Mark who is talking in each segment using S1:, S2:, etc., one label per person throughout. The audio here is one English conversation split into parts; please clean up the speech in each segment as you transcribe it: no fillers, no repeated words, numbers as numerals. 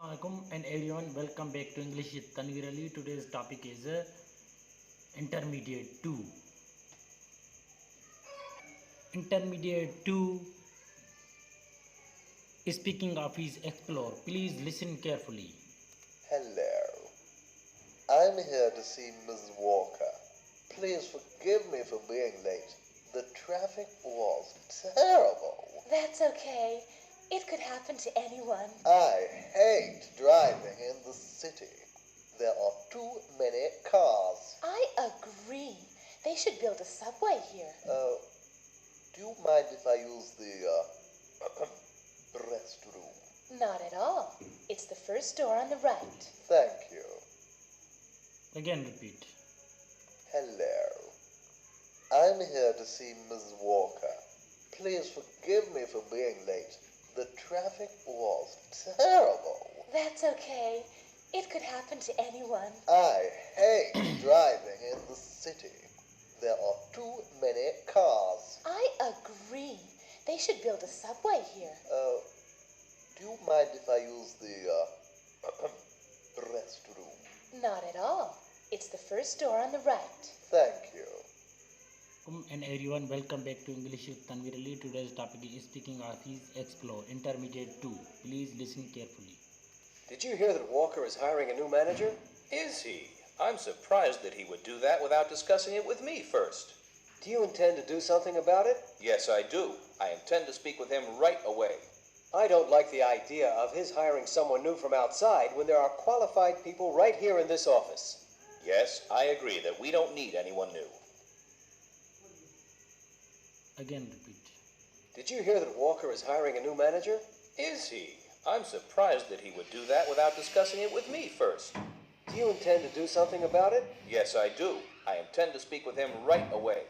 S1: Assalamualaikum and everyone, welcome back to English with Tanveer Ali. Today's topic is Intermediate 2. Intermediate 2, speaking of is explore. Please listen carefully.
S2: Hello. I'm here to see Ms. Walker. Please forgive me for being late. The traffic was terrible.
S3: That's okay. It could happen to anyone.
S2: I hate driving in the city. There are too many cars.
S3: I agree. They should build a subway here.
S2: Do you mind if I use the restroom?
S3: Not at all. It's the first door on the right.
S2: Thank you.
S1: Again, repeat.
S2: Hello. I'm here to see Ms. Walker. Please forgive me for being late. The traffic was terrible.
S3: That's okay. It could happen to anyone.
S2: I hate driving in the city. There are too many cars.
S3: I agree. They should build a subway here.
S2: Do you mind if I use the restroom?
S3: Not at all. It's the first door on the right.
S2: Thank you.
S1: And everyone, welcome back to English with Tanveer Ali. Today's topic is speaking of is explore. Intermediate 2. Please listen carefully.
S4: Did you hear that Walker is hiring a new manager?
S5: Is he? I'm surprised that he would do that without discussing it with me first.
S4: Do you intend to do something about it?
S5: Yes, I do. I intend to speak with him right away.
S4: I don't like the idea of his hiring someone new from outside when there are qualified people right here in this office.
S5: Yes, I agree that we don't need anyone new.
S1: Again, repeat.
S4: Did you hear that Walker is hiring a new manager?
S5: Is he? I'm surprised that he would do that without discussing it with me first.
S4: Do you intend to do something about it?
S5: Yes, I do. I intend to speak with him right away.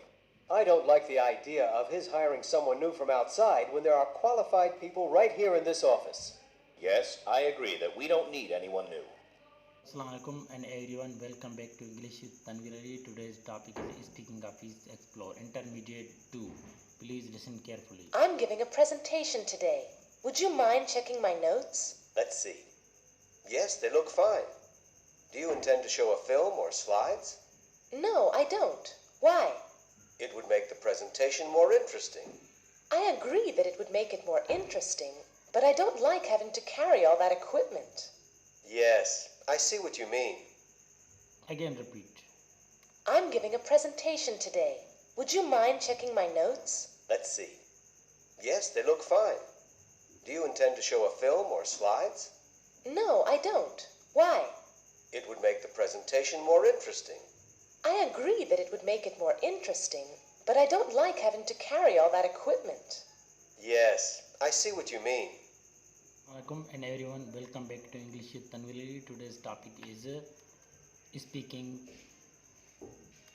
S4: I don't like the idea of his hiring someone new from outside when there are qualified people right here in this office.
S5: Yes, I agree that we don't need anyone new.
S1: Assalamualaikum and everyone, welcome back to English with Tanveer Ali. Today's topic is speaking of is explore. Intermediate 2. Please listen carefully.
S3: I'm giving a presentation today. Would you mind checking my notes?
S4: Let's see. Yes, they look fine. Do you intend to show a film or slides?
S3: No, I don't. Why?
S4: It would make the presentation more interesting.
S3: I agree that it would make it more interesting, but I don't like having to carry all that equipment.
S4: Yes, I see what you mean.
S1: Again, repeat.
S3: I'm giving a presentation today. Would you mind checking my notes?
S4: Let's see. Yes, they look fine. Do you intend to show a film or slides?
S3: No, I don't. Why?
S4: It would make the presentation more interesting.
S3: I agree that it would make it more interesting, but I don't like having to carry all that equipment.
S4: Yes, I see what you mean.
S1: Assalamualaikum and everyone, welcome back to English with Tanveer Ali. Today's topic is speaking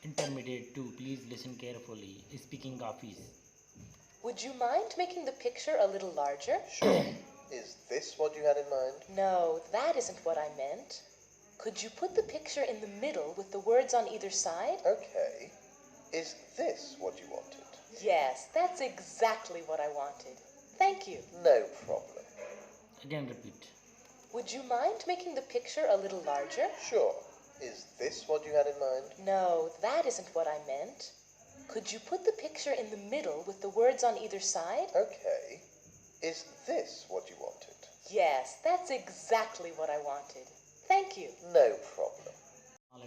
S1: intermediate 2. Please listen carefully. Speaking of is.
S3: Would you mind making the picture a little larger?
S2: Sure. Is this what you had in mind?
S3: No, that isn't what I meant. Could you put the picture in the middle with the words on either side?
S2: Okay. Is this what you wanted?
S3: Yes, that's exactly what I wanted. Thank you.
S2: No problem.
S1: Again, repeat.
S3: Would you mind making the picture a little larger?
S2: Sure. Is this what you had in mind?
S3: No, that isn't what I meant. Could you put the picture in the middle with the words on either side?
S2: Okay. Is this what you wanted?
S3: Yes, that's exactly what I wanted. Thank you.
S2: No problem.